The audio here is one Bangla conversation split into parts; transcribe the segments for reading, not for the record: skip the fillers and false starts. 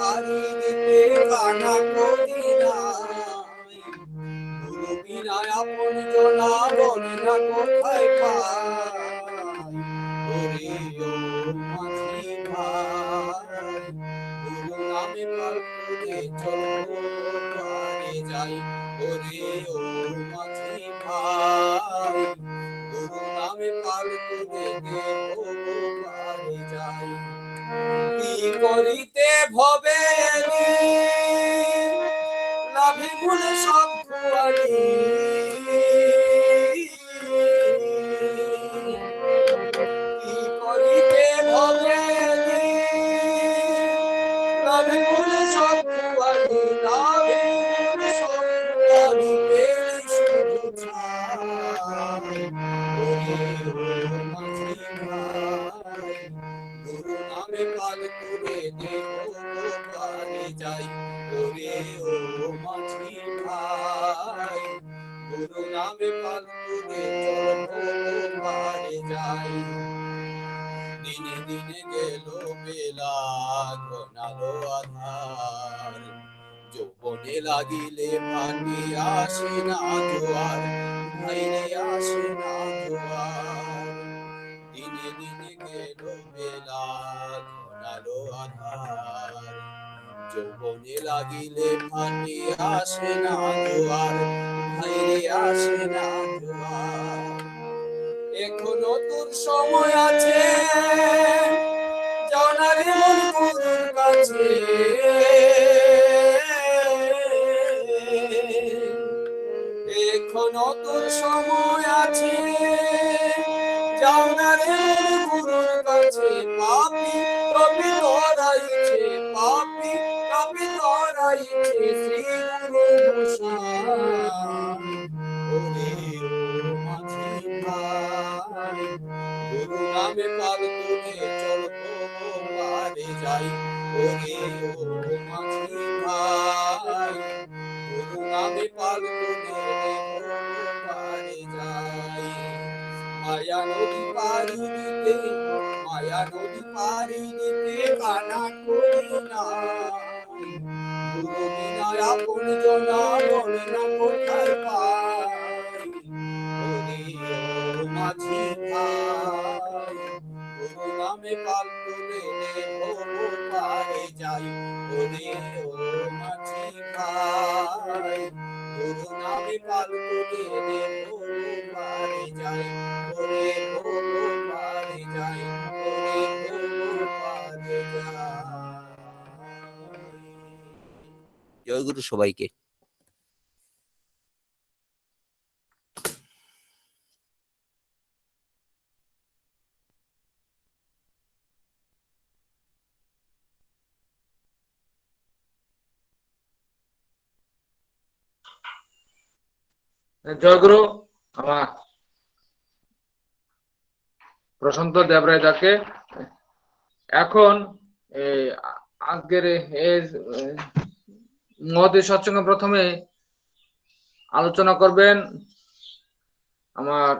পারি দিতে কানা করি নাই, গুরু বিনা আপন জনা বলে না কোথায় পাই, ওরে ও মাঝি ভাই, গুরু নামে পাল করে চলো পারে যাই, ওরে ও মাঝি ভাই, গুরু নামে পাল করে পারে যাই। কি করিতে ভবে লাভে মূলে সব খুয়ারি, কি করিতে ভবে লাভে মূলে সব খুয়ারি, লাভে মূলে সব খুয়ারি পেলে শুধু ছাই, ওরে ও মাঝি ভাই, গুরু নামে পাল করে পারে যাই, ওরে ও মাঝি ভাই, গুরু নামে পাল করে পারে যাই। দিনে দিনে গেল বেলা ঘনালো আধার, যৌবনে লাগিলে ভান্ডি আসে না জোয়ার, ভাইরে আসে না জোয়ার। দিনে দিনে গেল বেলা ঘনালো আধার, যৌবনে লাগিলে ভান্ডি আসে না জোয়ার, ভাইরে আসে না জোয়ার। এখনো তোর সময় আছে, যাও না রে মন গুরুর কাছে, এখনো তোর সময় আছে, যাও না রে মন গুরুর কাছে, পাপি কবি ধরাইছে, পাপি কবি ধরাইছে শ্রী গুরু গোসাই, ওরে ও মাঝি ভাই, গুরু নামে পাল তুলে চল পারে যাই, ওরে ও মাঝি ভাই, গুরু নামে পাল তুলে পারে যাই। মায়া নদী পারি দিতে, মায়া নদী পারি দিতে কানা করি নাই, গুরু বিনা আপন জনা বলে না কোথায় পাই, ওরে ও মাঝি ভাই, গুরু নামে পাল তুলে পারে যাই, ওরে ও মাঝি ভাই, গুরু নামে পাল তুলে পারে যাই, ওরে ও পারে যাই, ওরে ও পারে যাই। জয় গুরু সবাইকে। জয়গুরু আমার প্রশান্ত দেবরায় যাকে এখন আজকের মহতী সৎসঙ্গে প্রথমে আলোচনা করবেন আমার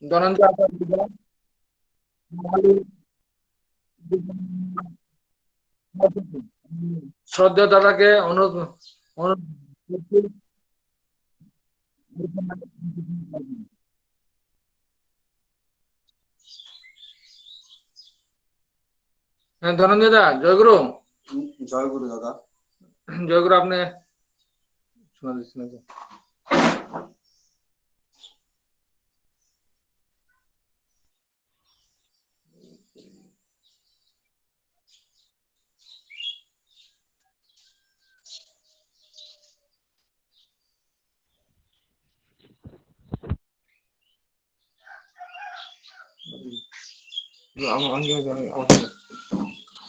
ধনঞ্জয় আচার্য, শ্রদ্ধেয় দাদাকে অনুরোধ ধনঞ্জয় দা, জয়গুরু। জয়গুরু দাদা। জয়গুরু, আপনি শোনা দিচ্ছি না?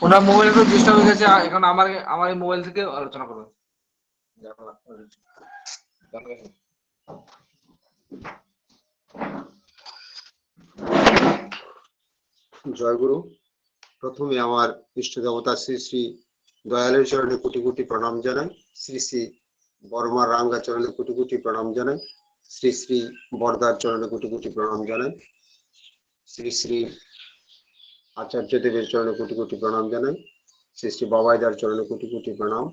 ওনার মোবাইল একটু ডিস্টার্ব হয়ে গেছে, এখন আমার মোবাইল থেকে আলোচনা করবেন। জয়গুরু। প্রথমে আমার ইষ্ট দেবতা শ্রী শ্রী দয়ালের চরণে কোটি কোটি প্রণাম জানাই, শ্রী শ্রী বর্মা রাঙ্গা চরণে কোটি কোটি প্রণাম জানাই, শ্রী শ্রী বরদার চরণে কোটি কোটি প্রণাম জানাই। শ্রী শ্রী আচার্য দেবের চরণে কোটি কোটি প্রণাম জানাই। শ্রী শ্রী বাবাইদার চরণে কোটি কোটি প্রণাম,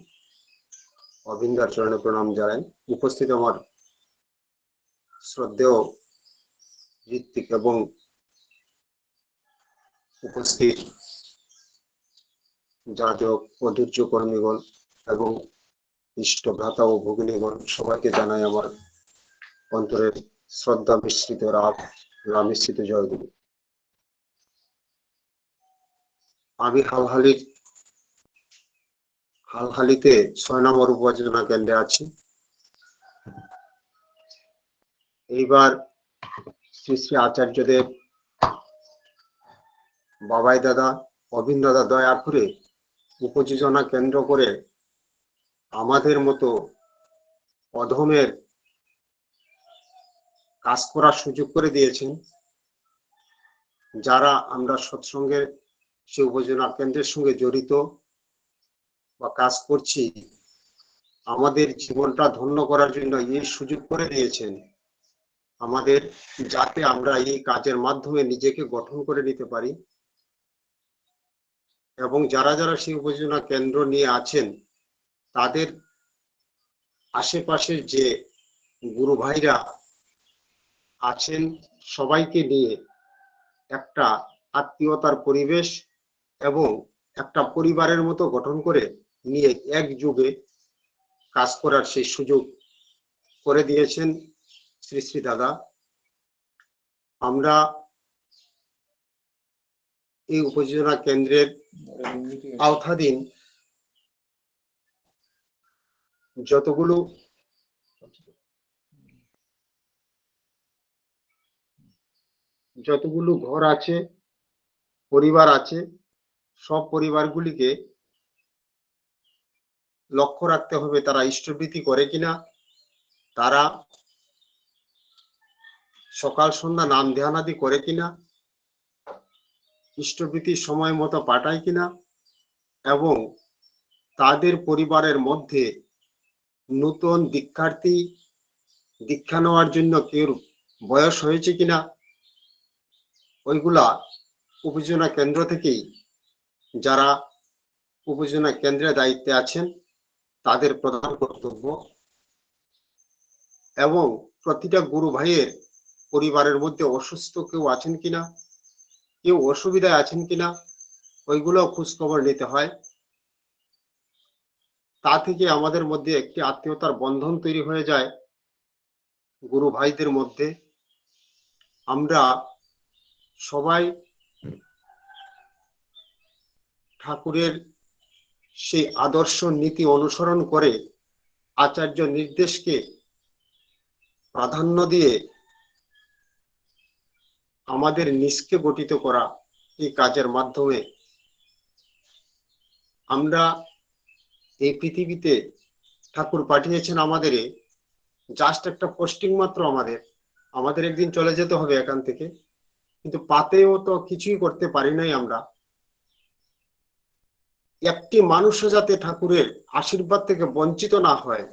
অবিন্দার চরণে প্রণাম জানাই। উপস্থিত আমার শ্রদ্ধেয় ঋত্বিক এবং উপস্থিত যাজক ও দুর্য কর্মীগণ এবং ইষ্ট ভ্রাতা ও ভগিনীগণ, সবাইকে জানাই আমার অন্তরের শ্রদ্ধা মিশ্রিত রাম মিশ্রিত জয়গুরু। আমি হালহালিতে 6 নম্বর উপজেলা কেন্দ্রে আছি। এইবার শ্রী শ্রী আচার্যদেব, বাবাই দাদা, অবিন দাদা দয়া করে উপযোজনা কেন্দ্র করে আমাদের মতো অধমের কাজ করার সুযোগ করে দিয়েছেন। যারা আমরা সৎসঙ্গের সে উপযোজনা কেন্দ্রের সঙ্গে জড়িত বা কাজ করছি, আমাদের জীবনটা ধন্য করার জন্য এই সুযোগ করে দিয়েছেন আমাদের, যাতে আমরা এই কাজের মাধ্যমে নিজেকে গঠন করে নিতে পারি। এবং যারা যারা সেই উপযোজনা কেন্দ্র নিয়ে আছেন, তাদের আশেপাশের যে গুরু ভাইরা আছেন, সবাইকে নিয়ে একটা আত্মীয়তার পরিবেশ এবং একটা পরিবারের মতো গঠন করে নিয়ে একযোগে কাজ করার সেই সুযোগ করে দিয়েছেন শ্রী শ্রী দাদা। আমরা এই উপযোজনা কেন্দ্রের আওতাধীন যতগুলো ঘর আছে, পরিবার আছে, সব পরিবারগুলিকে লক্ষ্য রাখতে হবে তারা ইষ্টবৃত্তি করে কিনা, তারা সকাল সন্ধ্যা নাম ধ্যানাদি করে কিনা, ইষ্টবৃত্তি সময় মতো পাঠায় কিনা, এবং তাদের পরিবারের মধ্যে নতুন দীক্ষার্থী দীক্ষা নেওয়ার জন্য কেউ বয়স হয়েছে কিনা, ওইগুলা উপযোজনা কেন্দ্র থেকেই যারা উপযোজনা কেন্দ্রের দায়িত্বে আছেন তাদের প্রধান কর্তব্য। এবং প্রতিটা গুরু ভাইয়ের পরিবারের মধ্যে অসুস্থ কেউ আছেন কিনা, কেউ অসুবিধায় আছেন কিনা, ওইগুলো খোঁজ খবর নিতে হয়। তা থেকে আমাদের মধ্যে একটি আত্মীয়তার বন্ধন তৈরি হয়ে যায় গুরু ভাইদের মধ্যে। আমরা সবাই ঠাকুরের সেই আদর্শ নীতি অনুসরণ করে আচার্য নির্দেশকে প্রাধান্য দিয়ে আমাদের নিজকে গঠিত করা এই কাজের মাধ্যমে আমরা এই পৃথিবীতে ঠাকুর পাঠিয়েছেন আমাদের জাস্ট একটা পোস্টিং মাত্র। আমাদের একদিন চলে যেতে হবে এখান থেকে, কিন্তু পাতেও তো কিছুই করতে পারি নাই আমরা। একটি মানুষও যাতে ঠাকুরের আশীর্বাদ থেকে বঞ্চিত না হয়,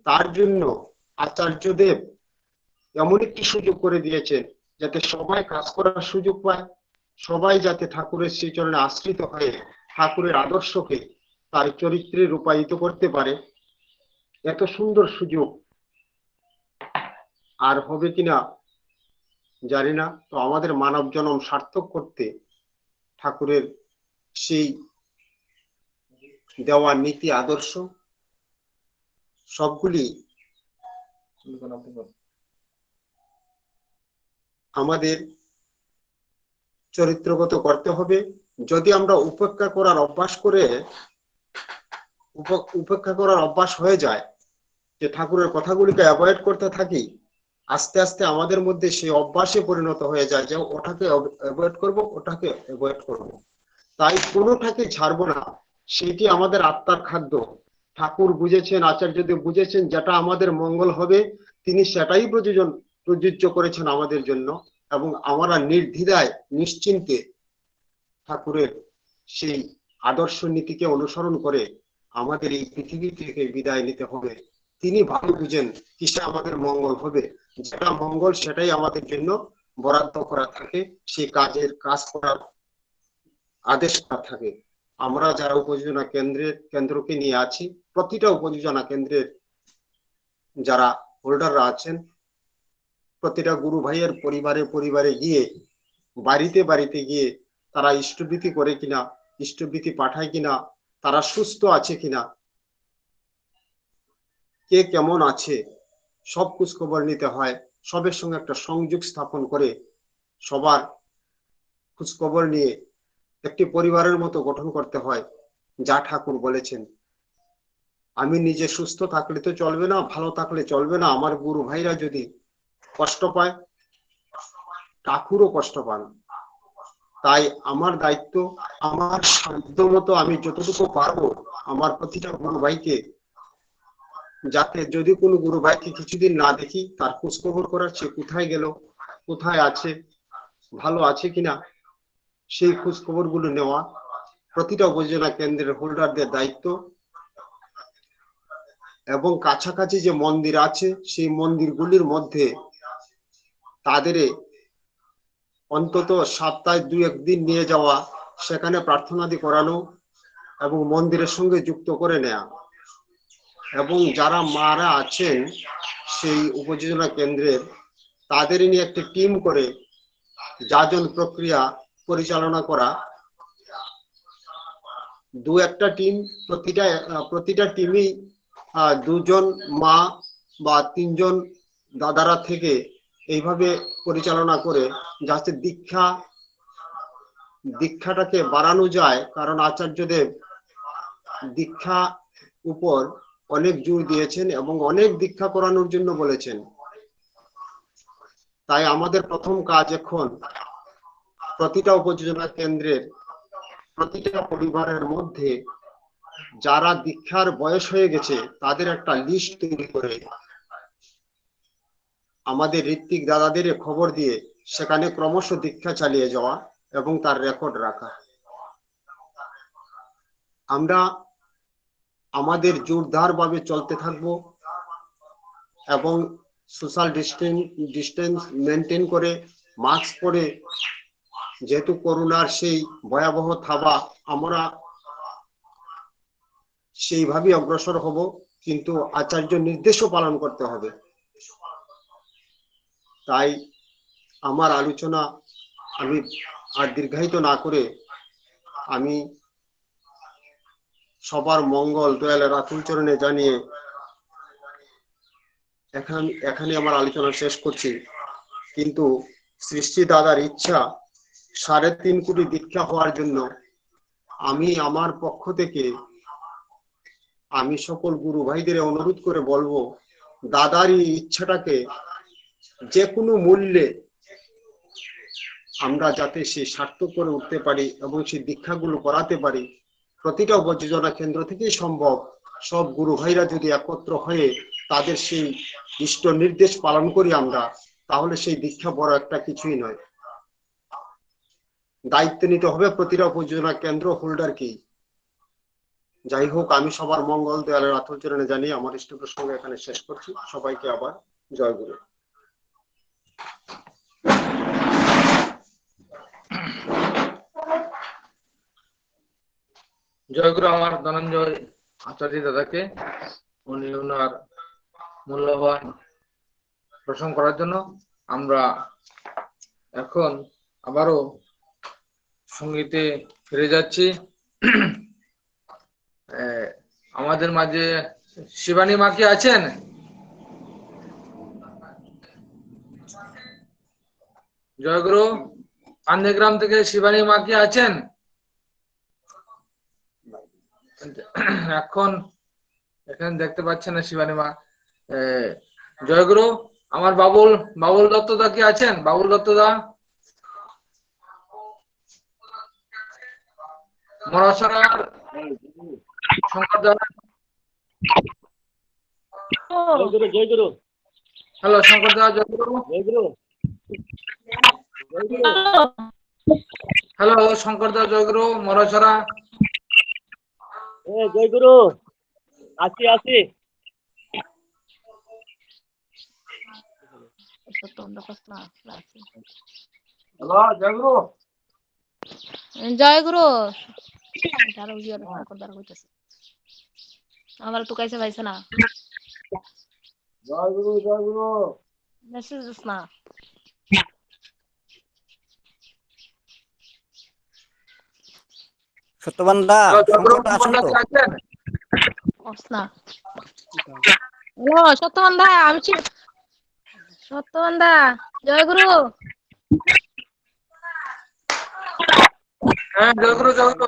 তার জন্য আচার্যদেব এমন একটি সুযোগ করে দিয়েছেন যাতে সবাই কাজ করার সুযোগ পায়, সবাই যাতে ঠাকুরের সেই চরণে আশ্রিত হয়ে ঠাকুরের আদর্শকে তার চরিত্রে রূপায়িত করতে পারে। এত সুন্দর সুযোগ আর হবে কিনা জানি না। তো আমাদের মানব জন্ম সার্থক করতে ঠাকুরের সেই দেওয়া নীতি আদর্শ সবগুলি আমাদের চরিত্রগত করতে হবে। যদি আমরা উপেক্ষা করার অভ্যাস হয়ে যায়, যে ঠাকুরের কথাগুলিকে অ্যাভয়েড করতে থাকি, আস্তে আস্তে আমাদের মধ্যে সেই অভ্যাসে পরিণত হয়ে যায় যে ওটাকে অ্যাভয়েড করব, ওটাকে অ্যাভয়েড করব। তাই কোনোটাকে ছাড়বো না, সেটি আমাদের আত্মার খাদ্য। ঠাকুর বুঝেছেন, আচার্যদেব বুঝেছেন, যেটা আমাদের মঙ্গল হবে তিনি সেটাই প্রযোজ্য করেছেন আমাদের জন্য। এবং আমরা নির্দ্বিধায় নিশ্চিন্তে ঠাকুরের সেই আদর্শ নীতিকে অনুসরণ করে আমাদের এই পৃথিবী থেকে বিদায় নিতে হবে। তিনি ভালো বুঝেন কিসে আমাদের মঙ্গল হবে, যেটা মঙ্গল সেটাই আমাদের জন্য বরাদ্দ করা থাকে, সেই কাজ করার আদেশটা থাকে। আমরা যারা উপযোজনা কেন্দ্রকে নিয়ে আছি, প্রতিটা উপযোজনা কেন্দ্রের যারা হোল্ডাররা আছেন, প্রতিটা গুরু ভাইয়ের পরিবারে গিয়ে, বাড়িতে গিয়ে তারা ইষ্টভীতি করে কিনা, ইষ্টভীতি পাঠায় কিনা, তারা সুস্থ আছে কিনা, কে কেমন আছে, সব খোঁজ খবর নিতে হয়। সবের সঙ্গে একটা সংযোগ স্থাপন করে সবার খোঁজ খবর নিয়ে একটি পরিবারের মতো গঠন করতে হয়, যা ঠাকুর বলেছেন। আমি নিজে সুস্থ থাকলে তো চলবে না, ভালো থাকলে চলবে না। আমার গুরু ভাইরা যদি কষ্ট পায়, ঠাকুরও কষ্ট পান। তাই আমার দায়িত্ব, আমার সাধ্য মতো আমি যতটুকু পারবো আমার প্রতিটা গুরু ভাইকে, যাতে যদি কোনো গুরু ভাইকে কিছুদিন না দেখি, তার খোঁজ খবর করার, সে কোথায় গেল, কোথায় আছে, ভালো আছে কিনা, সেই খোঁজ খবর গুলো নেওয়া প্রতিটা উপজেলা কেন্দ্রের হোল্ডারদের দায়িত্ব। এবং কাছাকাছি যে মন্দির আছে, সেই মন্দিরগুলির মধ্যে তাদের অন্তত সপ্তাহে 2-1 দিন নিয়ে যাওয়া, সেখানে প্রার্থনাদি করানো এবং মন্দিরের সঙ্গে যুক্ত করে নেওয়া। এবং যারা মারা আছেন সেই উপযোজনা কেন্দ্রের, তাদের নিয়ে একটি টিম করে যাজন প্রক্রিয়া পরিচালনা করা। 2-1টা টিম, প্রতিটা টিমই 2জন মা বা 3জন দাদারা থেকে এইভাবে পরিচালনা করে, যাতে দীক্ষাটাকে বাড়ানো যায়। কারণ আচার্যদেব দীক্ষা উপর অনেক জোর দিয়েছেন এবং অনেক দীক্ষা করানোর জন্য বলেছেন। তাই আমাদের প্রথম কাজ এখন প্রতিটা উপযোজনা কেন্দ্রের প্রতিটা পরিবারের মধ্যে যারা দীক্ষার বয়স হয়ে গেছে, তাদের একটা লিস্ট তৈরি করে আমাদের ঋত্বিক দাদাদের খবর দিয়ে সেখানে ক্রমশ দীক্ষা চালিয়ে যাওয়া এবং তার রেকর্ড রাখা। আমরা আমাদের জোরদার ভাবে চলতে থাকবো এবং সোশ্যাল ডিস্টেন্স মেনটেন করে, মাস্ক পরে, যেহেতু করোনার সেই ভয়াবহ থাবা, আমরা সেইভাবে অগ্রসর হব, কিন্তু আচার্য নির্দেশও পালন করতে হবে। তাই আমার আলোচনা আমি আর দীর্ঘায়িত না করে আমি সবার মঙ্গল দয়ালের আতুল চরণে জানিয়ে এখানে আমার আলোচনা শেষ করছি। কিন্তু সৃষ্টি দাদার ইচ্ছা 3.5 কোটি দীক্ষা হওয়ার জন্য আমি আমার পক্ষ থেকে আমি সকল গুরু ভাইদের অনুরোধ করে বলবো, দাদার এই ইচ্ছাটাকে যে কোনো মূল্যে আমরা যাতে সেই সার্থক করে উঠতে পারি এবং সেই দীক্ষাগুলো করাতে পারি। প্রতিটা উপযোজনা কেন্দ্র থেকেই সম্ভব। সব গুরু ভাইরা যদি একত্র হয়ে তাদের সেই ইষ্ট নির্দেশ পালন করি আমরা, তাহলে সেই দীক্ষা বড় একটা কিছুই নয়। দায়িত্ব নিতে হবে প্রতিটা উপযোজনা কেন্দ্র হোল্ডারকেই। যাই হোক, আমি সবার মঙ্গল দয়ালের আতুল চরণে জানিয়ে আমার ইষ্ট প্রসঙ্গ এখানে শেষ করছি। সবাইকে আবার জয় গুরু। জয়গুরু আমার ধনঞ্জয় আচার্য দাদাকে উনি ওনার মূল্যবান প্রসঙ্গ করার জন্য। আমরা এখন আবারও সঙ্গীতে ফিরে যাচ্ছি। আমাদের মাঝে শিবানী মা কি আছেন? জয়গুরু, আন্দেগ্রাম থেকে শিবানী মা কি আছেন? এখন এখানে দেখতে পাচ্ছেন না শিবানী মা। জয়গুরু, আমার বাবুল দত্তদা কি আছেন? বাবুল দত্তদা, মরাসরার শঙ্কর দা। জয়গুরু। হ্যালো শঙ্কর দা, জয়গুরু। হ্যালো শঙ্কর দা, জয়গুরু, মরাসরা। জয়গুরু, আছি। সত্যবন্ধা কসনা রাখছি। হ্যালো জয়গুরু। জয় গুরু যারা উজিয়ার করদার কইতাছে আমার তো কাইছে ভাইছে না জয়গুরু জয়গুরু। মেসেজ দিস না সত্যবান্দা জয়গুরু সংকট আছেন তো? আছেন? কসনা হ্যালো সত্যবন্ধা আমি সত্যবন্ধা জয় গুরু হ্যাঁ জয়গুরু জয়গুরু।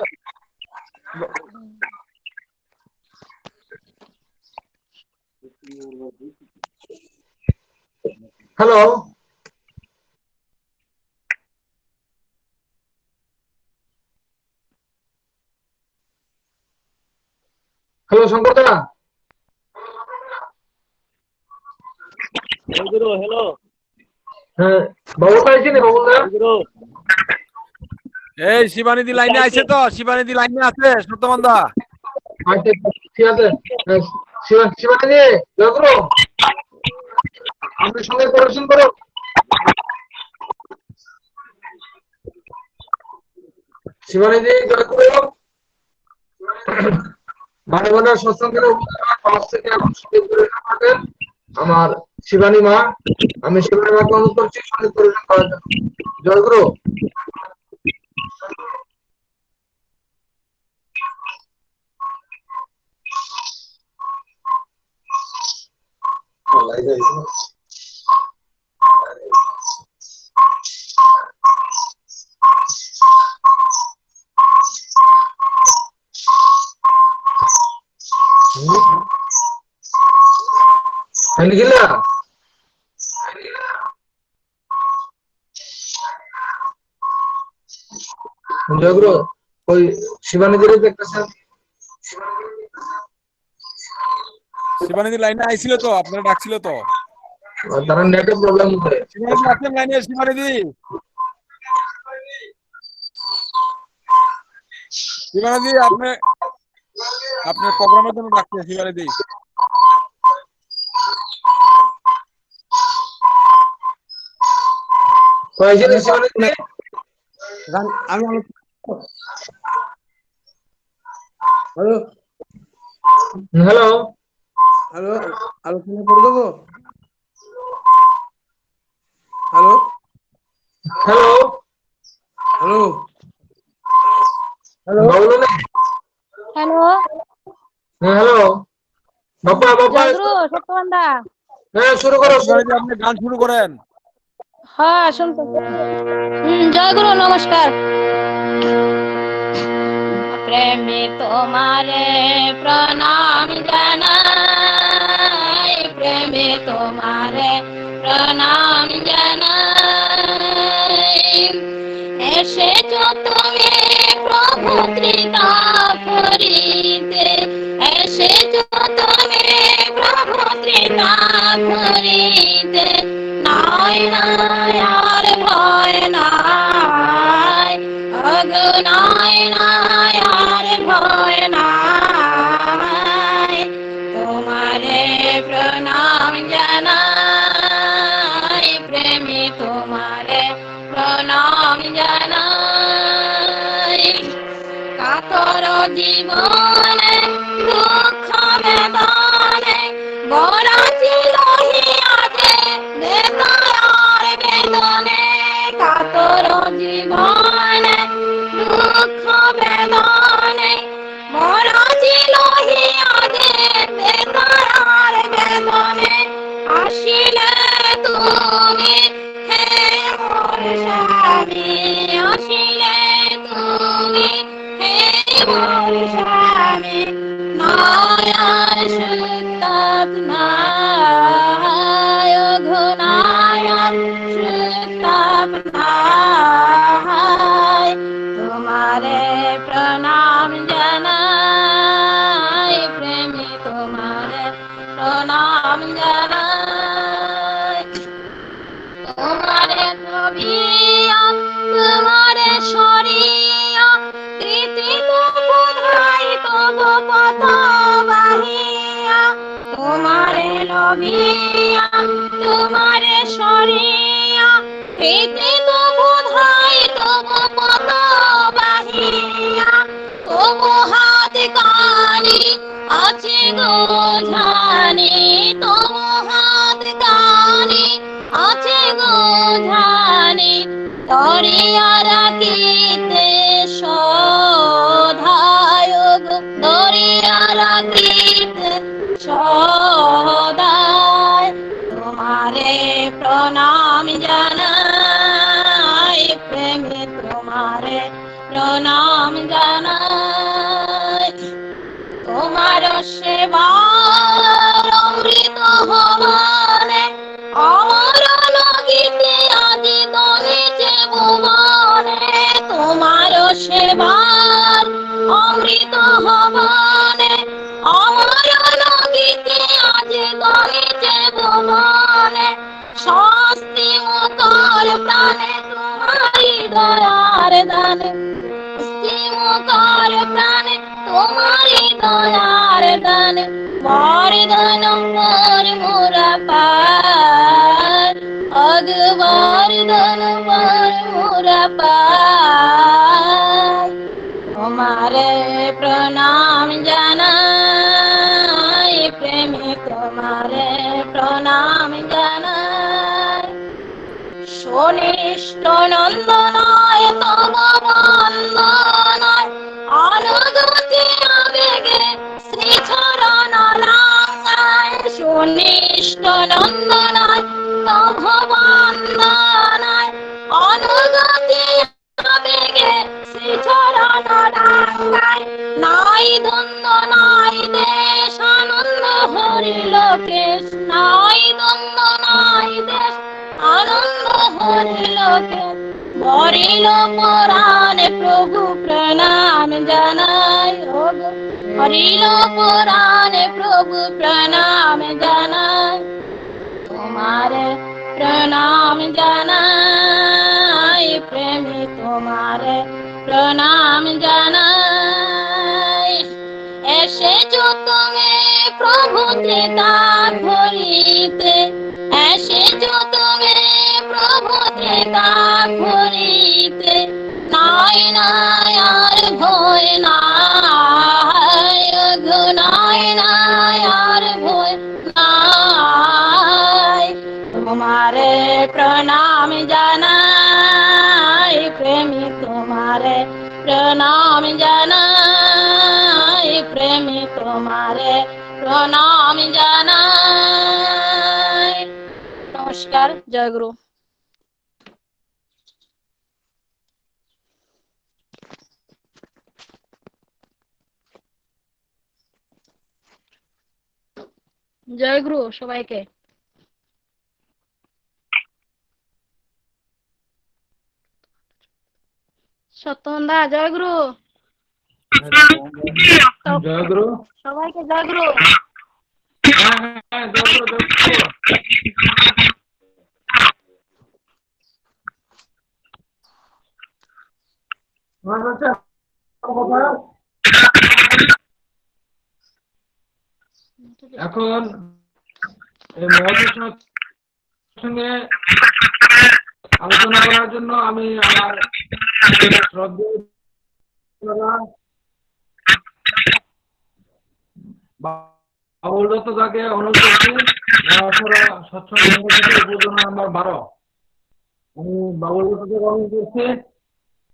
হ্যালো হ্যালো শঙ্করদা। জয়গুরু হ্যালো হ্যাঁ বাবুটা আইছে না বাবুদা? জয়গুরু এই শিবানিধি লাইনে আছে তো? শিবানিধি লাইনে আছে সত্যমন্দা? আচ্ছা ঠিক আছে। শিবানী জয়গুরু আপনার সঙ্গে পড়াশোনা করো। শিবানীজি জয়গুরু মানে মানে সৎসঙ্গের পাঁচ থেকে এখন সঙ্গীত পরিবেশন করবেন আমার শিবানী মা। আমি শিবানী মাকে অনুরোধ করছি সঙ্গীত পরিবেশন করার জন্য। জয়গুরু। গেলা জয়গুরু ওই শিবানীদের দেখতেছেন? শিবানিধি লাইনে আইছিল তো, আপনারা ডাকছিল তো। তারা নেটের প্রবলেম হচ্ছে। শিবানিধি আছেন লাইনে? শিবানিধি শিবানিধি আপনার প্রোগ্রামের জন্য ডাকছে শিবানিধি। হ্যালো হ্যালো আলোচনা করে দেবো হ্যালো হ্যালো হ্যালো হ্যালো বাবুলা হ্যালো হ্যালো বাবা বাবা জয় গুরু সত্যবন্ধা হ্যাঁ শুরু করো। শিবানিধি আপনি গান শুরু করেন। হ্যাঁ শুনতে জয় গুরু নমস্কার প্রেমে তোমারে প্রণাম জানাই প্রেমে তোমারে প্রণাম জানাই এসেছো তুমি প্রভু ত্রিতা করিতে এসেছো তুমি প্রভু ত্রিতা করিতে নাই নাই আর ভয় নাই অগো নাই নাই আর ভয় নাই তোমারে প্রণাম জানাই প্রেমে তোমারে প্রণাম জানাই কাতর জীবনে দুঃখ বেদনে বড় ছিল হিয়াতে বেদনার বেদনে কাতর জীবনে দুঃখ বেদনে বড় ছিল হিয়াতে বেদনার বেদনে আসিলে তুমি হে মোর স্বামী আসিলে তুমি হে মোর স্বামী নয়ার সুতাপ নাই ঘনায়ার সুতাপ নাই তোমারে প্রণাম জানাই প্রেমী তোমারে প্রণাম জানাই তোমারে ছবিয়া তোমারে সরিয়া কৃতিক বোধাই তব পথ বাহিয়া তোমারে লভিয়া তোমারে সরিয়া প্রীতি তো বোধাই তবু পদ বাহিয়া তবু হাত কানি আছে গো ঝানি তবু হাত কানি আছে গো ঝানি দরিয়া রাখিতে সদায় গো দরিয়া রাখিতে সদায় তোমারে প্রণাম জানাই প্রেমে তোমারে প্রণাম জানাই তোমার সেবার অমৃত হবানে আমার লগিতে আজি গণিতে ভুবনে তোমার সেবার অমৃত হবানে আমার লগিতে আজি গণিতে ভুবনে শাস্তি মুখর প্রাণে তোমারি দয়ার দানে মুখর প্রাণে তোমারি দয়ার দানে বরদান মোর মোরা পার অগবরদান মোর মোরা পার তোমারে প্রণাম জানাই প্রেমে তোমারে প্রণাম জানাই শনিষ্ঠ নন্দনায় তব বন্দনায় অনুগতি আবেগে শ্রীচরণ রাঙ্গায় শনিষ্ঠ নন্দনায় তব বন্দনায় অনুগতি আবেগে শ্রীচরণ রাঙ্গায় নাই দ্বন্দ্ব নাই দেশ আনন্দ হরি লোকেশ নাই দ্বন্দ্ব নাই দেশ আনন্দ হরিল হরিল পুরাণে প্রভু প্রণাম জানাই হরিল পুরাণে প্রভু প্রণাম জানাই তোমারে প্রণাম জানাই প্রেমী তোমারে প্রণাম জানাই এসেছো তুমি প্রভু ত্রিতা ধরিতে এসেছো তুমি প্রভু ত্রিতা ধরিতে নাই নাই আর ভয় নাই গো নাই নাই আর ভয় নাই তোমারে প্রণাম জানাই প্রেমী তোমারে প্রণাম জানাই প্রেমী তোমারে প্রণাম জানাই নমস্কার জয় গুরু জয় গুরু সবাইকে সত্যমন্দা জয় গুরু জয় গুরু। সবাইকে জয় গুরু হ্যাঁ হ্যাঁ জয় গুরু জয় গুরু। আচ্ছা এখন এই মহোদয়ের সঙ্গে আলোচনা করার জন্য আমি আমার শ্রদ্ধেয় বাবুল দত্ত তাকে অনুরোধ করছি সৎসঙ্গ উপজেলা নাম্বার 12 আমি বাবুল দত্তকে অনুরোধ করছি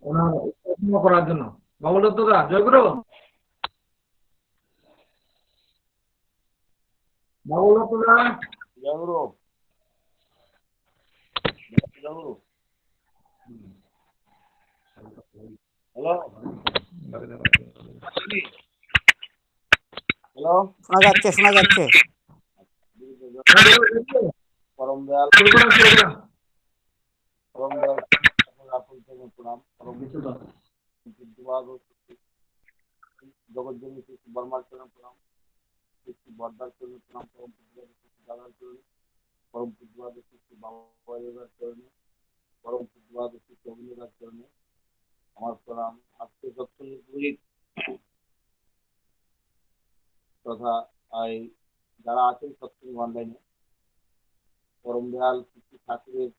ওনার আলোচনা করার জন্য। বাবুল দত্ত দা জয়গুরু। বাবুল দত্ত দা জয়গুরু জয়গুরু হ্যালো হ্যালো শোনা যাচ্ছে পরম দয়াল পরম দয়াল আপন থেকে প্রণাম পরম জগৎজনী শ্রী বর্মার চরণ প্রণাম শ্রী বর্দার চরণ প্রণাম পরম দাদার চরণ পরম পূজ্যবাদ শ্রী বাবার চরণে পরম পূজ্যবাদ শ্রী অভিনেতার চরণে আমার প্রণাম। আজকে সৎসঙ্গ পুরোহিত তথা যারা আছেন সৎসঙ্গ অনলাইনে, পরম দয়াল শ্রী ঠাকুরের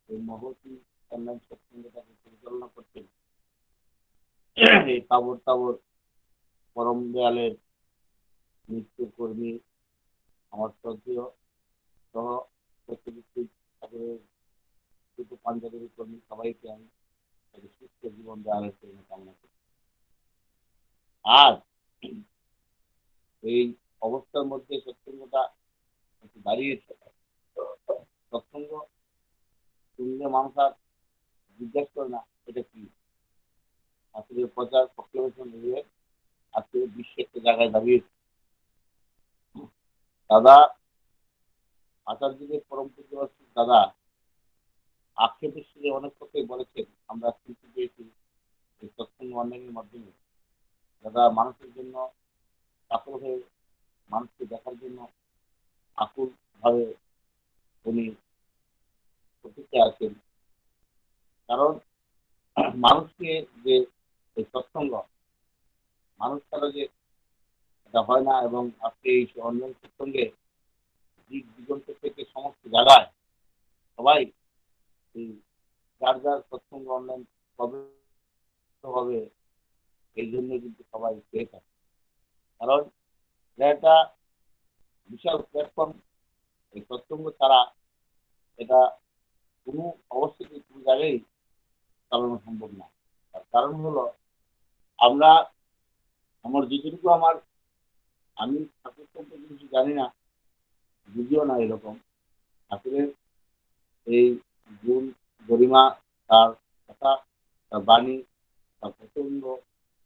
এই মহতী অনলাইন সৎসঙ্গটাকে পরিচালনা করছেন এই তাবর তাবর পরম দয়ালের নিত্য কর্মী আমার শ্রদ্ধেয় সহ সত্যজিৎ ঠাকুরের দুটো পাঞ্জাবের কর্মী সবাইকে আমি তাদের সুস্থ জীবন দেওয়ার জন্য কামনা করি। আর এই অবস্থার মধ্যে সৎসঙ্গটা একটু দাঁড়িয়েছে। সৎসঙ্গ শুনলে মানুষ আর জিজ্ঞাসা করে না এটা কি, আসলে প্রচার পক্ষবেশন নিয়ে আজকে বিশ্বে একটা জায়গায় দাঁড়িয়েছে। দাদা আচার্যদের পরম পূজ্যবাসী দাদা আক্ষেপের সুরে অনেক কথাই বলেছেন, আমরা শুনতে পেয়েছি এই সৎসঙ্গ অনলাইনের মাধ্যমে। দাদা মানুষের জন্য আকুল হয়ে, মানুষকে দেখার জন্য আকুল ভাবে উনি প্রতিক্রিয়া আছেন। কারণ মানুষকে যে এই সৎসঙ্গ মানুষ ছাড়া যে এটা হয় না, এবং আজকে এই অনলাইন সৎসঙ্গে দিক দিগন্ত থেকে সমস্ত জায়গায় সবাই এই যার যার সৎসঙ্গ অনলাইন কবে হবে এই জন্য কিন্তু সবাই পেয়ে থাকে। কারণ এটা একটা বিশাল প্ল্যাটফর্ম। এই সৎসঙ্গ ছাড়া এটা কোনো অবস্থায় কোনো জায়গায় চালানো সম্ভব না। তার কারণ হলো আমরা আমার যেটুকু আমি ঠাকুর সম্পর্কে কিছু জানি না, বুঝিও না এরকম। ঠাকুরের এই গুণ গরিমা, তার কথা, তার বাণী, তার প্রসঙ্গ,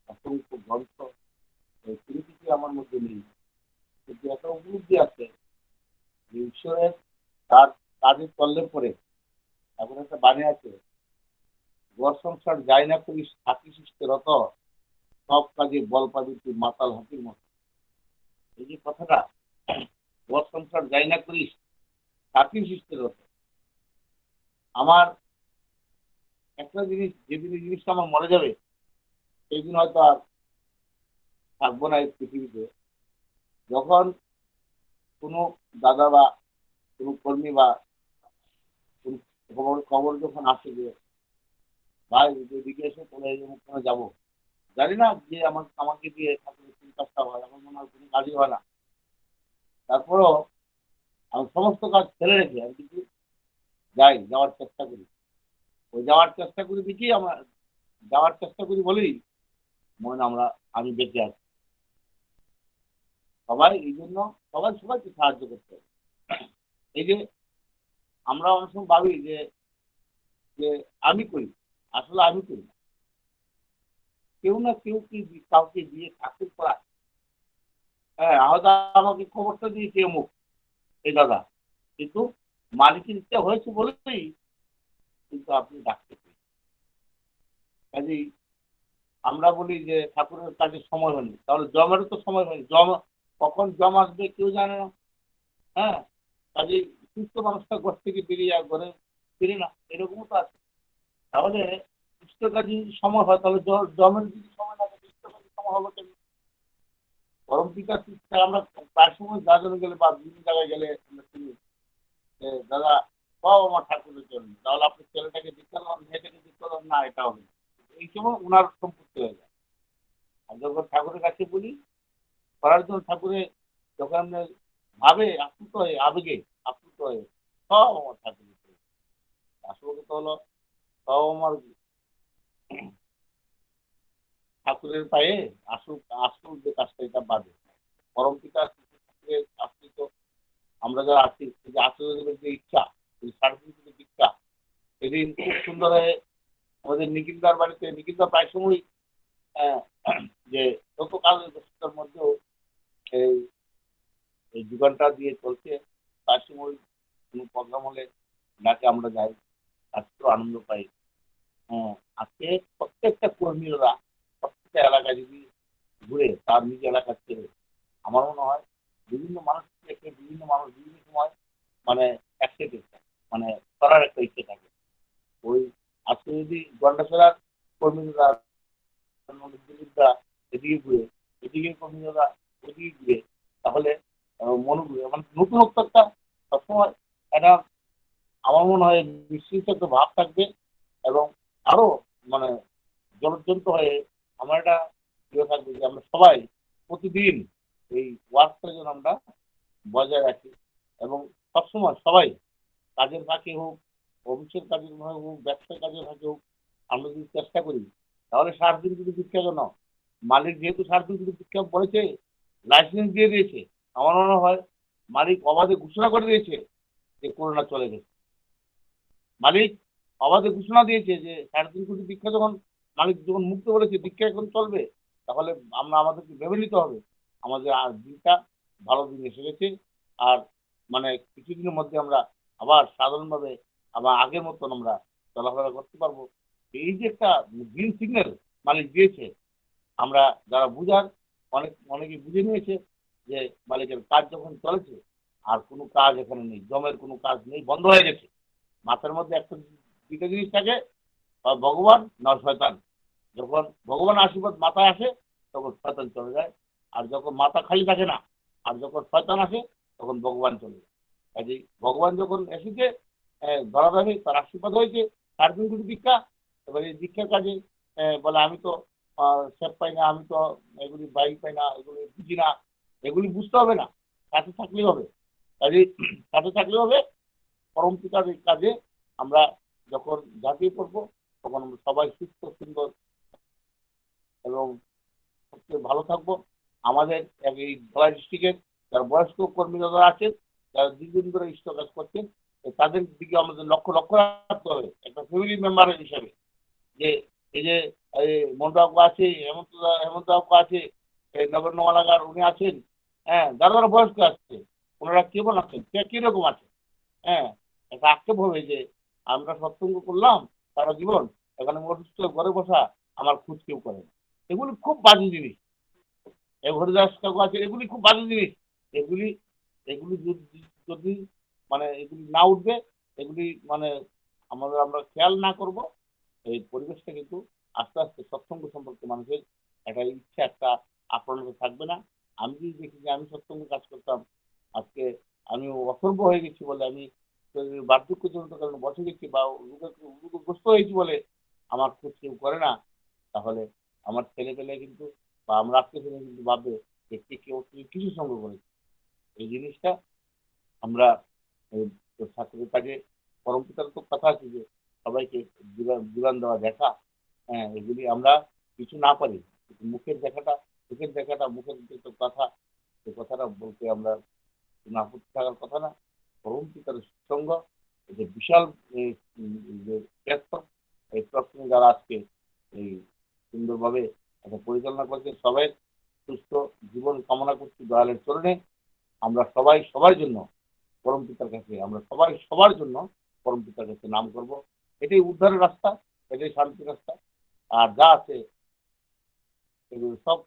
অসংখ্য গ্রন্থ, কোনো কিছু আমার মধ্যে নেই। কিন্তু একটা উপলব্ধি আছে যে ঈশ্বরের তার কাজে চললে পরে এখন একটা বাণী আছে, ঘর সংসার যায় না করিস হাতি সৃষ্টি রত, সব কাজে বল পাবি তুই মাতাল হাতির মতো। এই যে কথাটা, ঘর সংসার যায় না করিস হাতি সৃষ্টি রত, আমার একটা জিনিস, যেদিন এই জিনিসটা আমার মরে যাবে সেই দিন হয়তো আর থাকবো না এই পৃথিবীতে। যখন কোনো দাদা বা কোনো কর্মী বা কোনো খবর যখন আসে যে ভাই এদিকে এসে তোরা এই অনুষ্ঠানে যাবো, জানি না যে আমাকে দিয়ে ঠাকুরের তিন কাজটা হয়, আমার মনে হয় কোনো কাজই হয় না। তারপরও আমি সমস্ত কাজ ফেলে রেখে আমি কিন্তু যাওয়ার চেষ্টা করি। ওই যাওয়ার চেষ্টা করি দেখি আমার যাওয়ার চেষ্টা করি বলেই মনে আমি বেঁচে আছি। সবাই এই জন্য সবাইকে সাহায্য করতে হবে। এই যে আমরা অনেক সময় ভাবি যে যে আমি করি, আসলে আমি করি না। কেউ না কেউ কি কাউকে দিয়ে ঠাকুর করা, হ্যাঁ হয়তো আমাকে খবরটা দিয়েছে অমুক এই দাদা, কিন্তু মালিকের ইচ্ছা হয়েছে বলেই কিন্তু আপনি ডাকতে পারেন। কাজেই আমরা বলি যে ঠাকুরের কাজে সময় হয়নি, তাহলে জমেরও তো সময় হয়নি। কখন জম আসবে কেউ জানে না। হ্যাঁ, কাজেই সুস্থ মানুষটা ঘর থেকে বেরিয়ে যায়, ঘরে ফিরে না, এরকমও তো আছে। তাহলে সুস্থ কাজে যদি সময় হয় তাহলে জমের যদি সময় লাগে সুস্থ কাজে সময় হবে কেন? গরম টিকা আমরা প্রায় সময় গাজনে গেলে বা বিভিন্ন জায়গায় গেলে আমরা শুনি যে দাদা পাও আমার ঠাকুরের জন্য, তাহলে আপনি ছেলেটাকে দিতে পারলাম, মেয়েটাকে দিতে পারলাম না, এটা হবে না। এই সময় ওনার সম্পত্তি হয়ে যায়। আর যখন ঠাকুরের কাছে বলি করার জন্য, ঠাকুরের যখন ভাবে আপ্লুত হয়ে, আবেগে আপ্লুত হয়ে সব আমার ঠাকুরের জন্য। আসলে তো হলো সব আমার ঠাকুরের পায়ে আসল আসল যে কাজটা এটা বাদে পরম পিতা ঠাকুরের আশ্রিত আমরা যারা আছি, যে আচার্যদেবের যে ইচ্ছা, এই সার্বজনীন দীক্ষা সেদিন খুব সুন্দর হয়ে আমাদের নিখিলদার বাড়িতে, নিখিলদা প্রায় সময় যে যত কাজ ব্যস্ততার মধ্যেও এই এই 2 ঘন্টা দিয়ে চলছে, তার সময় কোনো প্রোগ্রাম হলে ডাকে আমরা যাই, আজকেও আনন্দ পাই। হ্যাঁ, আজকে প্রত্যেকটা কর্মীরা প্রত্যেকটা এলাকায় যদি ঘুরে তার নিজ এলাকা ছেড়ে, আমার মনে হয় বিভিন্ন মানুষ থেকে বিভিন্ন মানুষ বিভিন্ন সময় মানে একসাথে মানে করার একটা ইচ্ছে থাকে। ওই আজকে যদি গন্ডাছড়ার কর্মীরা দিলীপরা এদিকে ঘুরে, এদিকে কর্মীরা ওদিকে ঘুরে, তাহলে মানে নতুনত্ব একটা সবসময় একটা আমার মনে হয় বিস্তৃত একটা ভাব থাকবে এবং আরো মানে জলজ্জন্ত হয়ে আমার একটা ইয়ে থাকবে যে আমরা সবাই প্রতিদিন এই ওয়ার্কটা যেন আমরা বজায় রাখি এবং সবসময় সবাই কাজের ফাঁকে হোক, অফিসের কাজের ফাঁকে হোক, ব্যবসার কাজের ফাঁকে হোক, আমরা যদি চেষ্টা করি তাহলে 60 দিন কিন্তু দীক্ষা কেন, মালিক যেহেতু 60 দিন কিন্তু দীক্ষা বলেছে, লাইসেন্স দিয়ে দিয়েছে, আমার মনে হয় মালিক অবাধে ঘোষণা করে দিয়েছে যে করোনা চলে গেছে। মালিক অবাধে ঘোষণা দিয়েছে যে 3.5 কোটি দীক্ষা যখন মালিক যখন মুক্ত বলেছে দীক্ষা এখন চলবে, তাহলে আমরা আমাদেরকে ভেবে নিতে হবে আমাদের আর দিনটা ভালো দিন এসে গেছে। আর মানে কিছুদিনের মধ্যে আমরা আবার সাধারণভাবে আবার আগের মতন আমরা চলাফেরা করতে পারবো। এই যে একটা গ্রিন সিগন্যাল মালিক দিয়েছে, আমরা যারা বুঝার অনেকে বুঝে নিয়েছে যে মালিকের কাজ যখন চলেছে আর কোনো কাজ এখানে নেই, জমের কোনো কাজ নেই, বন্ধ হয়ে গেছে। মাথার মধ্যে একটা দুইটা জিনিস থাকে, হয় ভগবান না শয়তান। যখন ভগবান আশীর্বাদ মাথায় আসে তখন শয়তান চলে যায়, আর যখন মাথা খালি থাকে না আর যখন শয়তান আসে তখন ভগবান চলে যায়। কাজেই ভগবান যখন এসেছে ধরাধামে তার আশীর্বাদ হয়েছে 3.5 কোটি দীক্ষা। এবার এই দীক্ষার কাজে বলে আমি তো সেফ পাই না, আমি তো এগুলি বাইক পাই না, এগুলি বুঝি না, এগুলি বুঝতে হবে না, সাথে থাকলেই হবে। কাজেই সাথে থাকলে হবে পরম পিতার এই কাজে আমরা যখন ঝাঁপিয়ে পড়বো তখন আমরা সবাই সুস্থ সুন্দর এবং সবচেয়ে ভালো থাকবো। আমাদের এই ধলাই ডিস্ট্রিক্টের যারা বয়স্ক কর্মী যারা আছেন, যারা দীর্ঘদিন ধরে ইষ্ট কাজ করছেন, তাদের দিকে আমাদের লক্ষ্য রাখতে হবে একটা ফ্যামিলি মেম্বারের হিসাবে। যে এই যে মন্ডাব্য আছে, হেমন্ত আছে, নগরনওয়ালাগার উনি আছেন, হ্যাঁ, যারা যারা বয়স্ক আছে ওনারা কেমন আছেন, কিরকম আছে, হ্যাঁ, একটা আক্ষেপ হবে যে আমরা সৎসঙ্গ করলাম সারা জীবন, এখানে অসুস্থ ঘরে বসা, আমার খোঁজ কেউ করে না। এগুলি খুব বাজে জিনিস। হরিদাস কাকু আছে, এগুলি খুব বাজে জিনিস। এগুলি এগুলি যদি মানে এগুলি না উঠবে, এগুলি মানে আমরা খেয়াল না করব, এই পরিবেশটা কিন্তু আস্তে আস্তে সৎসঙ্গ সম্পর্কে মানুষের একটা ইচ্ছা একটা আপ্রাণতা থাকবে না। আমি যদি দেখি যে আমি সৎসঙ্গ কাজ করতাম, আজকে আমি অসর্ব হয়ে গেছি বলে, আমি বার্ধক্যজনিত কারণে বসে গেছি বা রোগগ্রস্ত হয়েছি বলে আমার খোঁজ কেউ করে না, তাহলে আমার ছেলে পেলে কিন্তু বা আমরা আত্মীয় কিন্তু ভাববে যে কেউ কিছু সঙ্গ করেছে। এই জিনিসটা আমরা ছাত্রের কাজে পরম পিতার তো কথা আছে যে সবাইকে যোগান দেওয়া দেখা, হ্যাঁ, এগুলি আমরা কিছু না পারি, মুখের দেখাটা মুখের যে কথা, সে কথাটা বলতে আমরা কোনো আপত্তি থাকার কথা না। পরম পিতার সঙ্গ যে বিশাল যে প্ল্যাটফর্ম, এই প্ল্যাটফর্মে যারা আজকে এই সুন্দরভাবে একটা পরিচালনা করছে, সবাই সুস্থ জীবন কামনা করছি দয়ালের চরণে। আমরা সবাই সবার জন্য পরম পিতার কাছে, আমরা সবাই সবার জন্য পরম পিতার কাছে নাম করব। এটাই উদ্ধারের রাস্তা, এটাই শান্তির রাস্তা। আর যা আছে এগুলো সব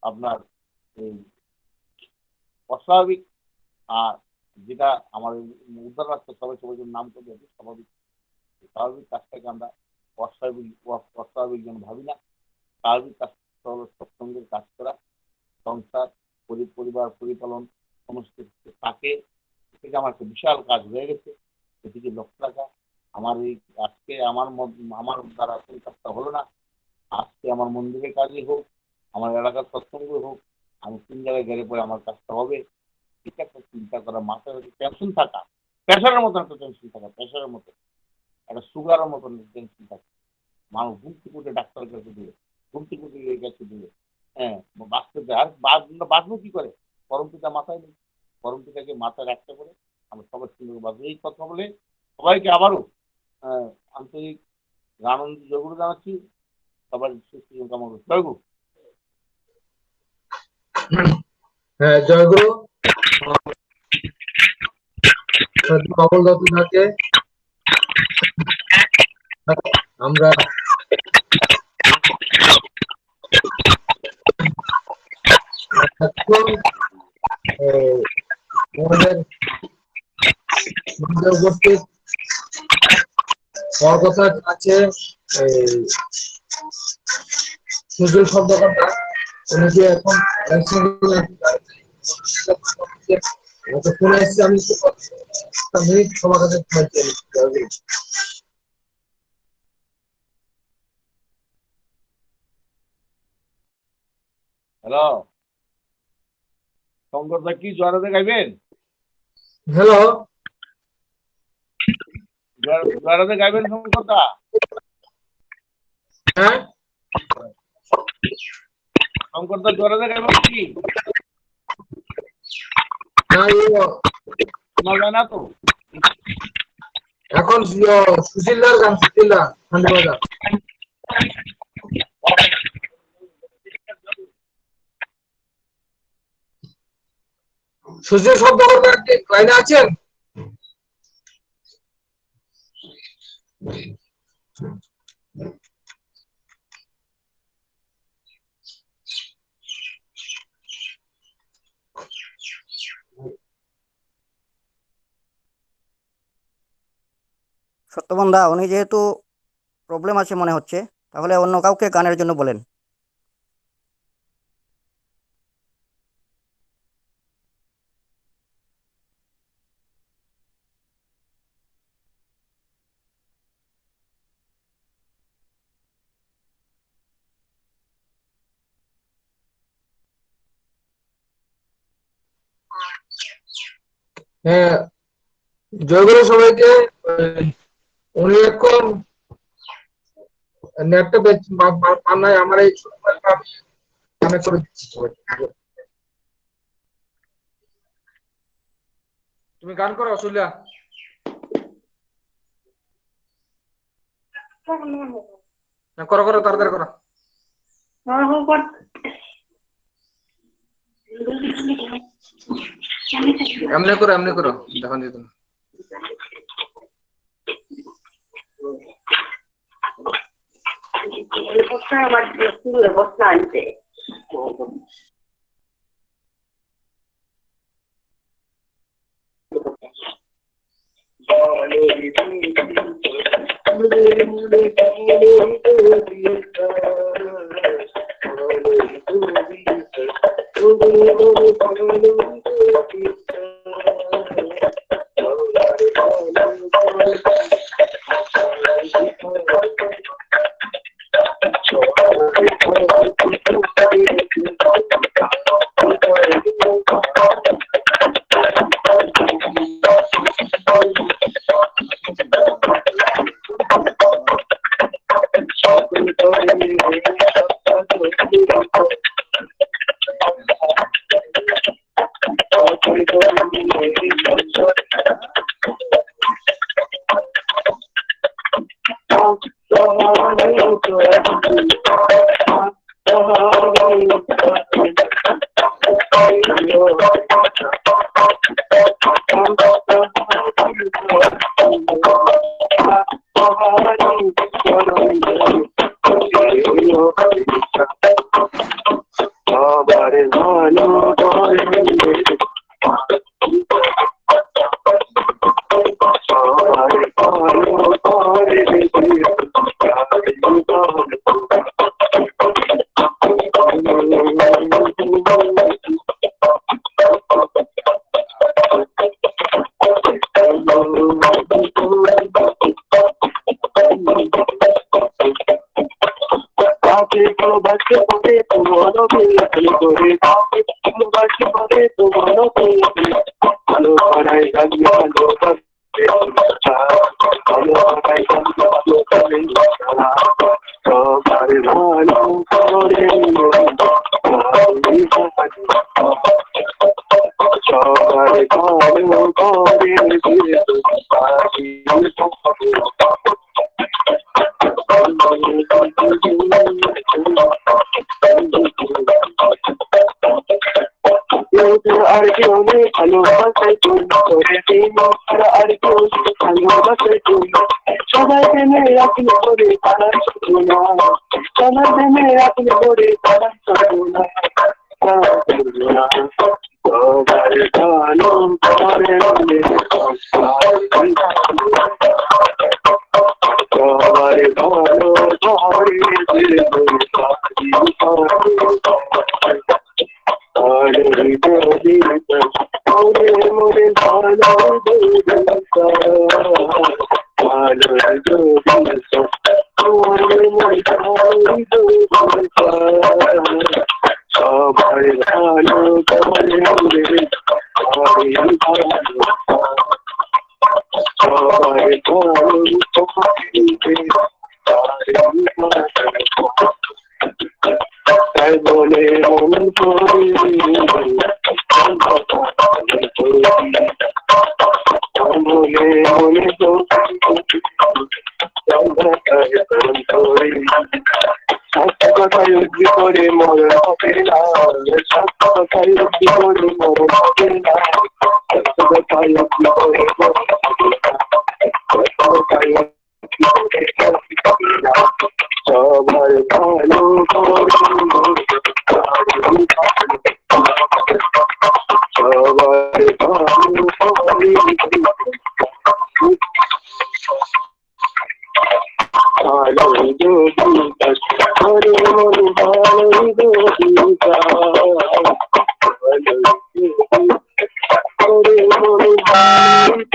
আপনার এই অস্বাভাবিক, আর যেটা আমার উদ্ধার রাস্তা সবাই সবার জন্য নাম করবে, স্বাভাবিক স্বাভাবিক কাজটাকে আমরা অস্বাভাবিক যেন ভাবি না। স্বাভাবিক কাজটা হলো সৎসঙ্গের কাজ করা, সংসার পরিবার পরিপালন সমস্ত তাকে থেকে আমার একটা বিশাল কাজ হয়ে গেছে, এদিকে লক্ষ্য রাখা। আমার এই আজকে আমার দ্বারা সেই কাজটা হলো না, আজকে আমার মন্দিরের কাজই হোক, আমার এলাকার সৎসঙ্গই হোক, আমি 3 জায়গায় গেলে পরে আমার কাজটা হবে, এটা একটা চিন্তা করা, মাথায় হচ্ছে টেনশন থাকা, প্রেশারের মতন একটা টেনশন থাকা, প্রেশারের মতো একটা সুগারের মতন টেনশন থাকে। মানুষ ঘুমতে ঘুরতে ডাক্তারের কাছে দিবে, ঘুমতে ঘুরতে কাছে দিবে, হ্যাঁ, বাঁচতে দেয়। আর বাঁচবো কি করে? পরম পিতা মাথায় নেই, পরম পিতাকে মাথায় রাখতে পারে আমরা সবার সুন্দর বাঁচবো। এই কথা বলে সবাইকে আবারও আন্তরিক আনন্দ জয়গুরু জানাচ্ছি, সবার সুস্থ কামনা করছি। জয়গুরু। হ্যাঁ, জয়গুরু। বাবুল দত্ত থাকে আমরা আমাদের উপস্থিত হওয়ার কথা আছে সুজল শব্দকর্তা, উনি কি এখন ফোনে এসছে, আমি সবার কাছে হ্যালো, শঙ্করদা কি জয়রাধে গাইবেন? হ্যালো, জয়রাধে গাইবেন শঙ্করদা? হ্যাঁ শঙ্করদা জয়রাধে গাইবেন কি? না, শোনা যায় না তো। এখন সুশীলদার গান, সুশীলদা শান্তিবাজার। সুশীল শব্দ করবেন, লাইনে আছেন? সত্যবান দা, উনি যেহেতু প্রবলেম আছে মনে হচ্ছে, তাহলে অন্য কাউকে গানের জন্য বলেন। হ্যাঁ, জয়গুরু সবাইকে। উনি এখন নেটটা পান্নায়, আমার এই ছোট মোবাইলটা আমি কানেক্ট করে দিচ্ছি সবাইকে। তুমি গান করো সুলিয়া। করো করো, তাড়াতাড়ি করো। এমনি করো, এমনি করো, দেখান দিত না। বস্তা আনতে সবাই ভালো করে সবাই তাই বলে মন করি বলে মনে করি সত্য কথায় উদ্রি করে মরণ হবে না, সত্য কথায় উদ্রি করে মরণ হবে না, সত্য কথায় উদ্রি করে মরণ হবে না, সত্য কথায় উদ্রি করে মরণ হবে না। সবার ভালো করে সবার ভালো করে ভালোই যদি করে মন ভালোই যদি করে মন ভালোই যদি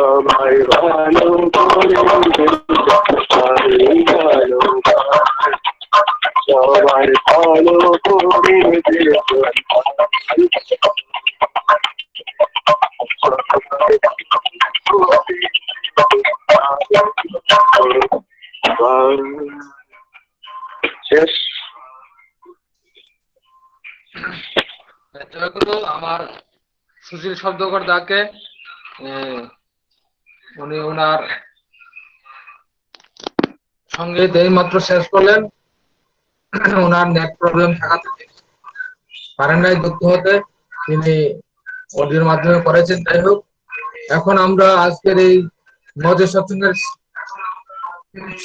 সবাই ভালো করে ভালো সবাই ভালো করে শেষ। জয়গুরু আমার সুশীল শব্দকর দাকে উনি ওনার সঙ্গীত এই মাত্র শেষ করলেন। ওনার নেট প্রবলেম থাকা থেকে পারেন নাই যুক্ত হতে, তিনি অডিওর মাধ্যমে করেছেন। যাই হোক, এখন আমরা আজকের এই মজা সৎসঙ্গের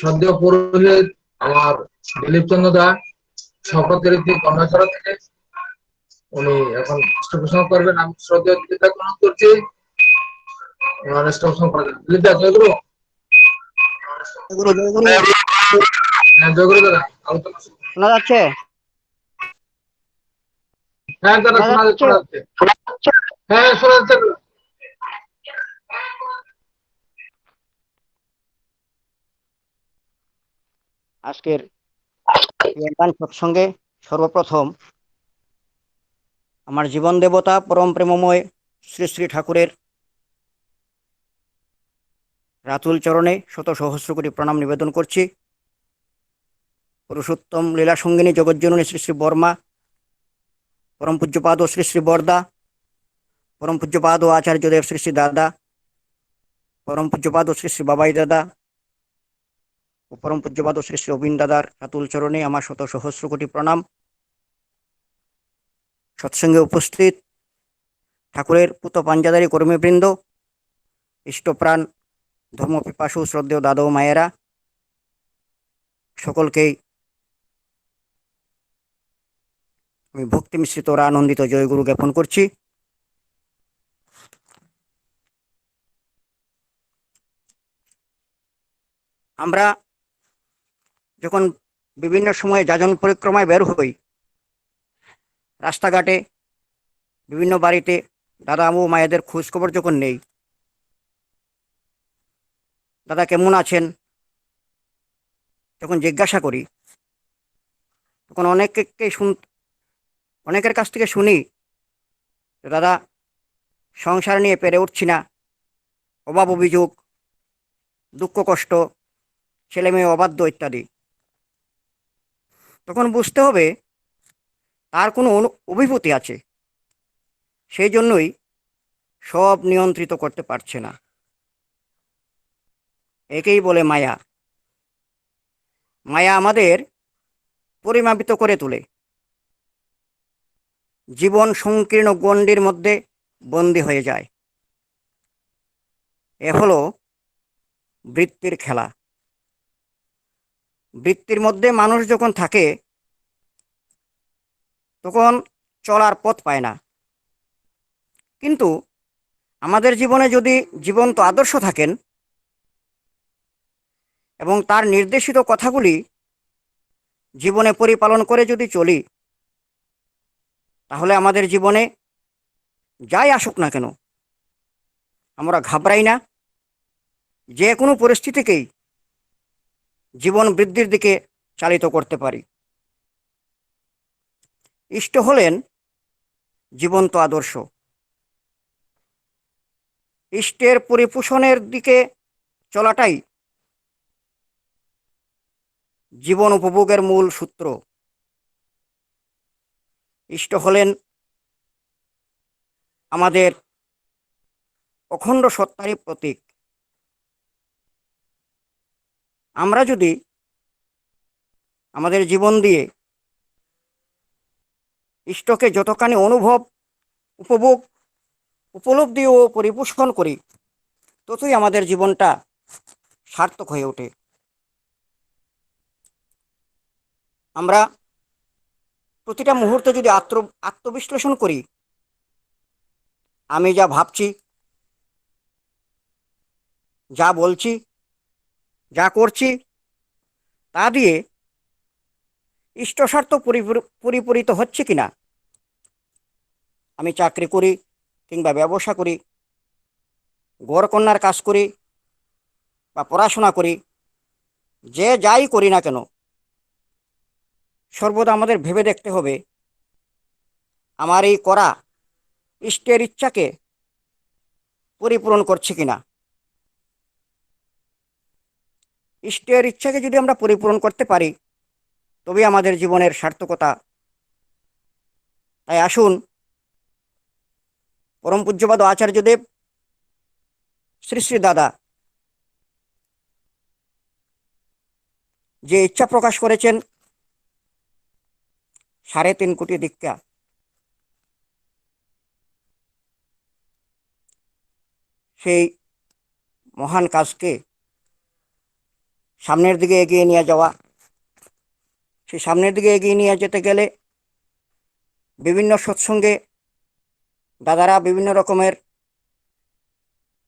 সদ্য পুরোহিত আমার দিলীপ চন্দ্র দা শপথের কর্মশালা থেকে উনি এখন পৃষ্ঠপোষণ করবেন। আমি শ্রদ্ধা দিলীপদা গ্রহণ করছি, ওনার পৃষ্ঠপোষণ করবেন। দিলীপদা, জয়গুরু। জয়গুরু, জয়গুরু। হ্যাঁ, জয়গুরু দাদা, আলোচনা শুরু। শোনা যাচ্ছে? হ্যাঁ দাদা, শোনা যাচ্ছে। হ্যাঁ, শোনা যাচ্ছে। আজকের গান সৎসঙ্গে সর্বপ্রথম আমার জীবন দেবতা পরম প্রেমময় শ্রী শ্রী ঠাকুরের রাতুল চরণে শত সহস্র কোটি প্রণাম নিবেদন করছি। পুরুষোত্তম লীলা সঙ্গিনী জগজ্জননী শ্রী শ্রী বর্মা, পরম পূজ্যপাদ শ্রী শ্রী বরদা, পরম পূজ্যপাদ আচার্যদেব শ্রী শ্রী দাদা, পরম পূজ্যপাদ শ্রী শ্রী বাবাই দাদা ও পরম পূজ্যপাদ শ্রী শ্রী অবিন দাদার রাতুল চরণে আমার শত সহস্র কোটি প্রণাম। সৎসঙ্গে উপস্থিত ঠাকুরের পুত পাঞ্জাদারী কর্মীবৃন্দ, ইষ্টপ্রাণ ধর্মপিপাসু শ্রদ্ধেয় দাদা ও মায়েরা, সকলকেই আমি ভক্তি মিশ্রিত ও আনন্দিত জয়গুরু জ্ঞাপন করছি। আমরা যখন বিভিন্ন সময়ে যাজন পরিক্রমায় বের হই, রাস্তাঘাটে বিভিন্ন বাড়িতে দাদা ও মায়েদের খোঁজ খবর যখন নেই, দাদা কেমন আছেন যখন জিজ্ঞাসা করি, তখন অনেকের কাছ থেকে শুনি দাদা সংসার নিয়ে পেরে উঠছি না, অভাব অভিযোগ, দুঃখ কষ্ট, ছেলে মেয়ে অবাধ্য ইত্যাদি। তখন বুঝতে হবে তার কোনো অভিভূতি আছে, সেই জন্যই সব নিয়ন্ত্রিত করতে পারছে না। একেই বলে মায়া। মায়া আমাদের পরিমাপিত করে তোলে, জীবন সংকীর্ণ গণ্ডির মধ্যে বন্দী হয়ে যায়। এ হলো বৃত্তির খেলা। বৃত্তির মধ্যে মানুষ যখন থাকে তখন চলার পথ পায় না। কিন্তু আমাদের জীবনে যদি জীবন্ত আদর্শ থাকেন এবং তার নির্দেশিত কথাগুলি জীবনে পরিপালন করে যদি চলি, তাহলে আমাদের জীবনে যাই আসুক না কেন আমরা ঘাবড়াই না, যে কোনো পরিস্থিতিকেই জীবন বৃদ্ধির দিকে চালিত করতে পারি। ইষ্ট হলেন জীবন্ত আদর্শ। ইষ্টের পরিপোষণের দিকে চলাটাই জীবন উপভোগের মূল সূত্র। ইষ্ট হলেন আমাদের অখণ্ড সত্তারই প্রতীক। আমরা যদি আমাদের জীবন দিয়ে ইষ্টকে যতখানি অনুভব, উপভোগ, উপলব্ধি ও পরিপোষণ করি, ততই আমাদের জীবনটা সার্থক হয়ে ওঠে। আমরা প্রতিটা মুহূর্তে যদি আত্মবিশ্লেষণ করি, আমি যা ভাবছি, যা বলছি, যা করছি, তা দিয়ে ইষ্টস্বার্থ পরিপূরিত হচ্ছে কিনা। আমি চাকরি করি কিংবা ব্যবসা করি, ঘরকন্যার কাজ করি বা পড়াশোনা করি, যে যাই করি না কেন, সর্বদা আমাদের ভেবে দেখতে হবে আমার এই করা ইষ্টের ইচ্ছাকে পরিপূরণ করছে কিনা। ইষ্টের ইচ্ছাকে যদি আমরা পরিপূরণ করতে পারি, তবে আমাদের জীবনের সার্থকতা। তাই আসুন, পরম পূজ্যপাদ আচার্যদেব শ্রী শ্রী দাদা যে ইচ্ছা প্রকাশ করেছেন 3.5 কোটি দীক্ষা, সেই মহান কাজকে সামনের দিকে এগিয়ে নিয়ে যাওয়া। সেই সামনের দিকে এগিয়ে নিয়ে যেতে গেলে বিভিন্ন সৎসঙ্গে দাদারা বিভিন্ন রকমের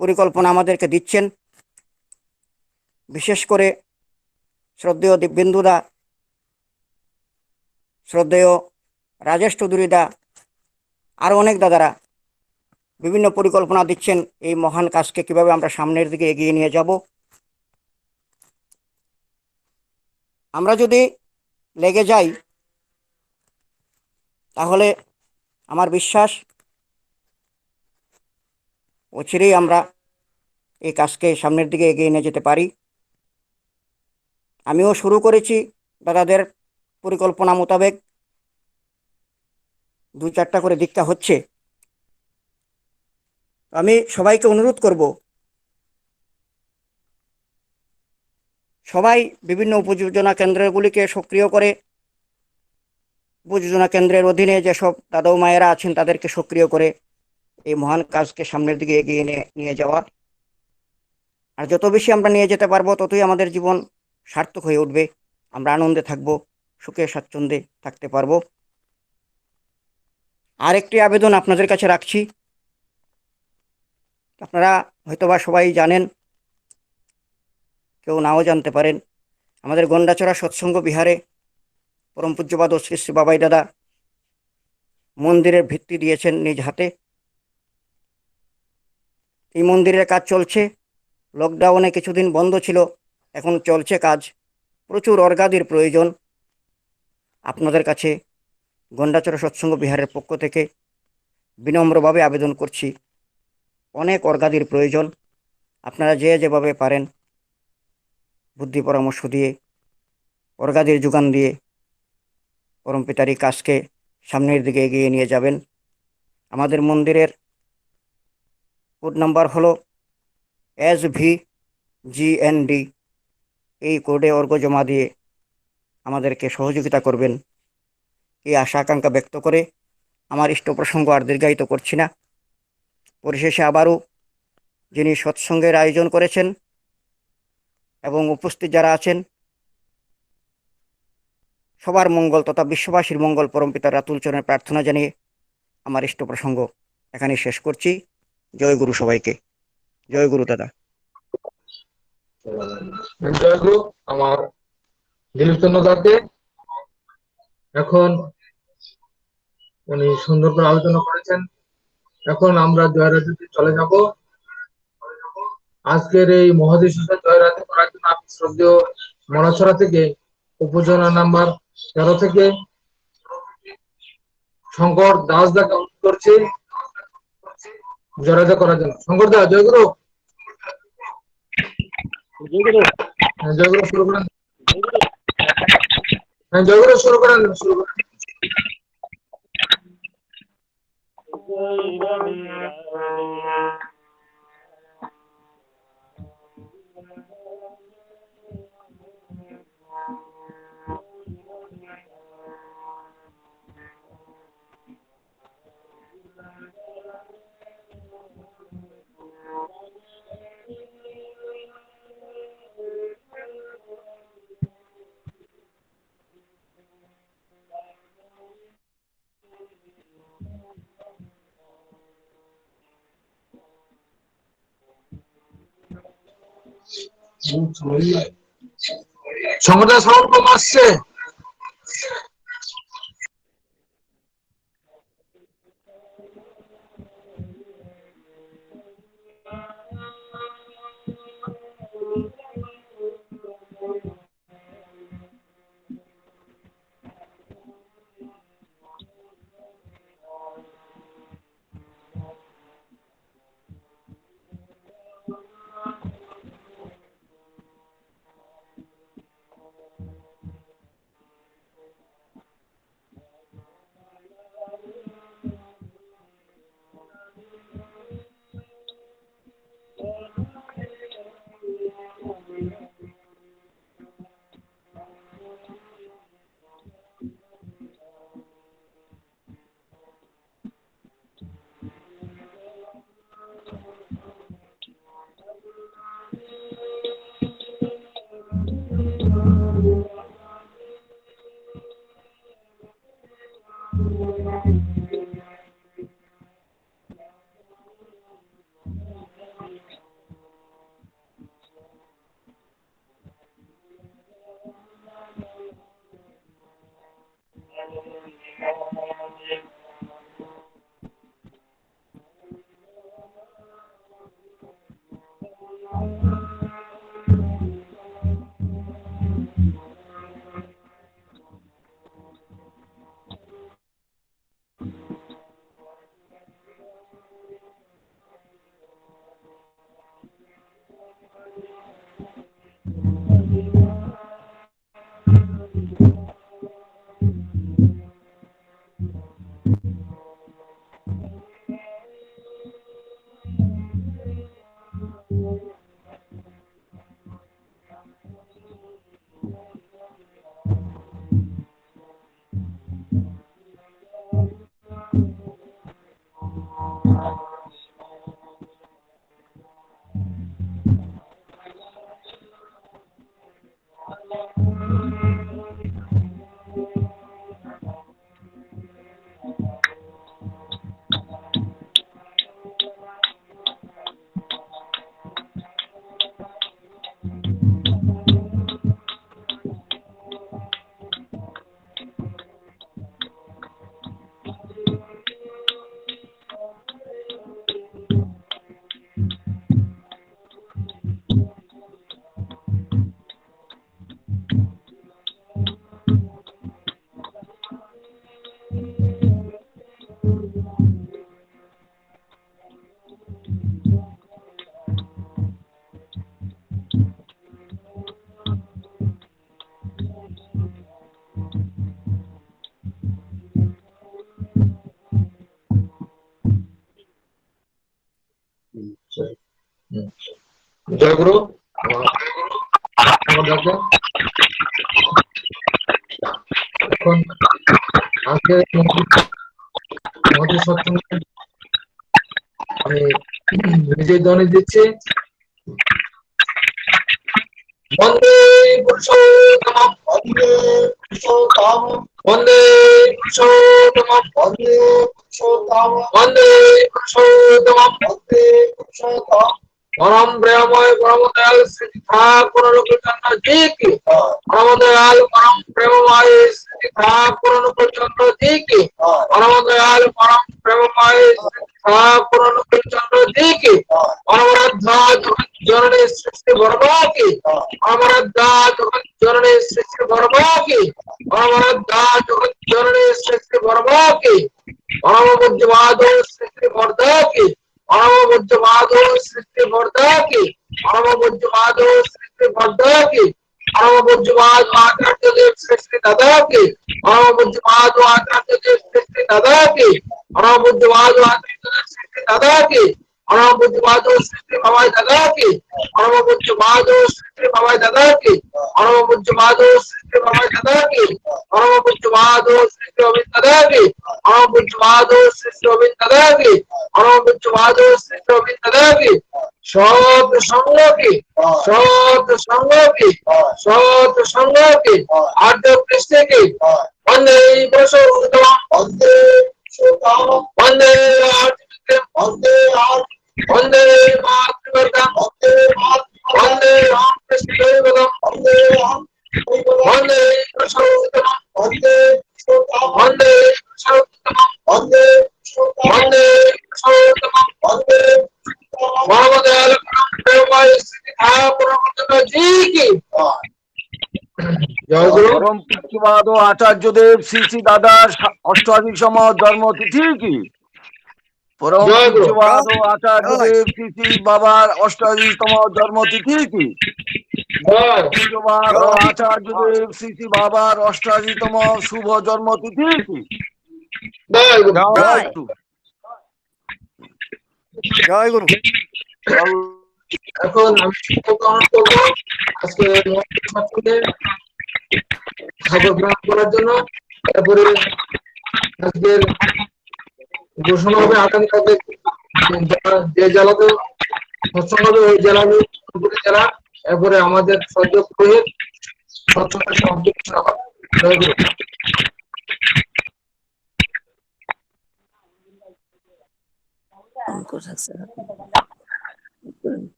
পরিকল্পনা আমাদেরকে দিচ্ছেন। বিশেষ করে শ্রদ্ধেয় দিব্যেন্দুদা, শ্রদ্ধেয় রাজেশ চৌধুরীদা, আরও অনেক দাদারা বিভিন্ন পরিকল্পনা দিচ্ছেন এই মহান কাজকে কিভাবে আমরা সামনের দিকে এগিয়ে নিয়ে যাব। আমরা যদি লেগে যাই, তাহলে আমার বিশ্বাস অচিরেই আমরা এই কাজকে সামনের দিকে এগিয়ে নিয়ে যেতে পারি। আমিও শুরু করেছি দাদাদের পরিকল্পনা মোতাবেক, 2-4টা করে দীক্ষা হচ্ছে। আমি সবাইকে অনুরোধ করব, সবাই বিভিন্ন উপযোজনা কেন্দ্রগুলিকে সক্রিয় করে, উপযোজনা কেন্দ্রের অধীনে যেসব দাদা ও মায়েরা আছেন তাদেরকে সক্রিয় করে এই মহান কাজকে সামনের দিকে এগিয়ে নিয়ে যাওয়া। আর যত বেশি আমরা নিয়ে যেতে পারবো, ততই আমাদের জীবন সার্থক হয়ে উঠবে। আমরা আনন্দে থাকবো, সুখে স্বাচ্ছন্দ্যে থাকতে পারবো। আরেকটি আবেদন আপনাদের কাছে রাখছি। আপনারা হয়তোবা সবাই জানেন, কেউ নাও জানতে পারেন, আমাদের গন্ডাচড়া সৎসঙ্গ বিহারে পরম পূজ্যপাদ শ্রী শ্রী বাবাই দাদা মন্দিরের ভিত্তি দিয়েছেন নিজ হাতে। এই মন্দিরের কাজ চলছে। লকডাউনে কিছুদিন বন্ধ ছিল, এখন চলছে কাজ। প্রচুর অর্গাদির প্রয়োজন। আপনাদের কাছে গন্ডাচড়া সৎসঙ্গ বিহারের পক্ষ থেকে বিনম্রভাবে আবেদন করছি, অনেক অর্গাদির প্রয়োজন। আপনারা যে যেভাবে পারেন বুদ্ধি পরামর্শ দিয়ে, অর্গাদির যোগান দিয়ে পরম পিতার এই কাজকে সামনের দিকে এগিয়ে নিয়ে যাবেন। আমাদের মন্দিরের কোড নাম্বার হলো SVGND। এই কোডে অর্ঘ জমা দিয়ে আমাদেরকে সহযোগিতা করবেন, এই আশা আকাঙ্ক্ষা ব্যক্ত করে আমার ইষ্ট প্রসঙ্গ আর দীর্ঘায়িত করছি না। পরিশেষে আবারও যিনি সৎসঙ্গের আয়োজন করেছেন এবং উপস্থিত যারা আছেন, সবার মঙ্গল তথা বিশ্ববাসীর মঙ্গল পরম পিতার রাতুল চরণে প্রার্থনা জানিয়ে আমার ইষ্ট প্রসঙ্গ এখানে শেষ করছি। জয় গুরু সবাইকে। জয় গুরু দাদা। জয় গুরু আমার দিলীপ চন্দ্র দাকে। এখন উনি সুন্দর করে আলোচনা করেছেন। এখন আমরা জয়রাজুতে চলে যাব। আজকের এই মহাদিশা জয়রাতে করার জন্য আমি শ্রদ্ধেয় মনছড়া থেকে উপজেলা নাম্বার 13 থেকে শঙ্কর দাস দাকে অনুরোধ করছি জয়রাতে করার জন্য। শঙ্কর দা, জয়গুরু। হ্যাঁ, জয়গুরু শুরু করেন। হ্যাঁ, জয়গুরু শুরু করেন। শঙ্কর দা, সাউন্ড কম আসছে। জয়গুরু। এখন আজকে আমি নিজের ধ্বনি দিচ্ছি। বন্দে পুরুষোত্তমম, বন্দে পুরুষোত্তমম, বন্দে পুরুষোত্তমম, বন্দে পুরুষোত্তমম, বন্দে পুরুষোত্তমম, বন্দে পুরুষোত্তমম। পরম প্রেমময় পরম দয়াল শ্রী ঠাকুর অনুকূলচন্দ্র জি কি, পরম দয়াল পরম প্রেমময় শ্রী ঠাকুর অনুকূলচন্দ্র জি কি, পরম দয়াল পরম প্রেমময় শ্রী ঠাকুর অনুকূলচন্দ্র জি কি, পরম রাধা জননী শ্রী শ্রী বর্মা কি অমরদা জগৎ জননী শ্রী শ্রী বর্মা কি অমরদা জগৎ জননী শ্রী শ্রী বর্মা কি অনবদ্যবাদ শ্রী শ্রী বর্দা কি অনবদ্যবাদ শ্রী শ্রী বর্দা কি অনবদ্যবাদ শ্রী শ্রী বর্দা কি অনবদ্যবাদ আচার্যদেব শ্রী শ্রী দাদা কি অনবদ্যবাদ আচার্যদেব শ্রী শ্রী দাদা কি অনবদ্যবাদ আচার্যদেব শ্রী শ্রী দাদা কি অনবদ্যবাদ শ্রী শ্রী বাবাই দাদা কি অনবদ্যবাদ শ্রী শ্রী বাবাই দাদা কি অনবদ্যবাদ শ্রী শ্রী বাবাই দাদা কি অনবদ্যবাদ শ্রী শ্রী অবিন্দ দাদা কি অনবদ্যবাদ শ্রী শ্রী অবিন্দ দাদা কি অনবদ্যবাদ শ্রী শ্রী অবিন্দ দাদা কি সৎ সঙ্গ কি সৎ সঙ্গ কি সৎ সঙ্গ কি আর্য কৃষ্ণ কি বন্দে বসুদেব বন্দে বন্দে বন্দে বন্দে মাতৃবর্গম বন্দে রাম কৃষ্ণ দেবম বন্দে বসুদেব বন্দে বন্দে বসুদেব বন্দে বন্দে বসুদেব বন্দে মহামদয়াল প্রেমময় স্থিতি পরমর্তন জি কি জয় গুরু পরম পূজ্যপাদ আচার্যদেব শ্রী শ্রী দাদার 88তম জন্মতিথি কি পরম জয় গুরু। পূজ্যপাদ আচার্যদেব শ্রী শ্রী বাবার 88তম জন্মতিথি কি জয় পূজ্যপাদ আচার্যদেব শ্রী শ্রী বাবার 88তম শুভ জন্মতিথি কি জয় গুরু জয় জয় গুরু এখন আমি গ্রহণ করবো আজকে ছাত্রদের খবর গ্রহণ করার জন্য। তারপরে আজকের ঘোষণা হবে আগামীকালকে যে জেলাতে সৎসঙ্গ হবে ওই জেলা জেলা। এরপরে আমাদের সদ্য পুরোহিত সৎসঙ্গের সমাপ্তি ঘোষণা হবে। জয় গুরু।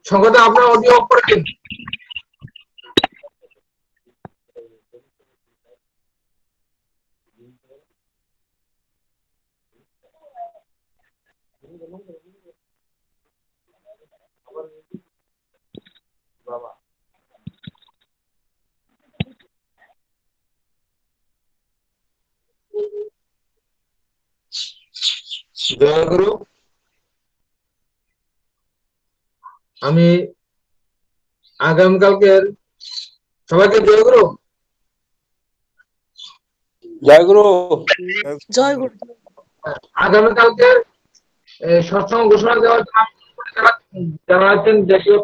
সংগঠন আপনার অডিও অফ করে দিন। জয় গুরু। আমি আগামীকালকের সবাইকে জয় গুরু। জয় গুরু। জয় গুরু। আগামীকালকের সৎসঙ্গ ঘোষণা দেওয়ার জন্য যারা আছেন দেশীয়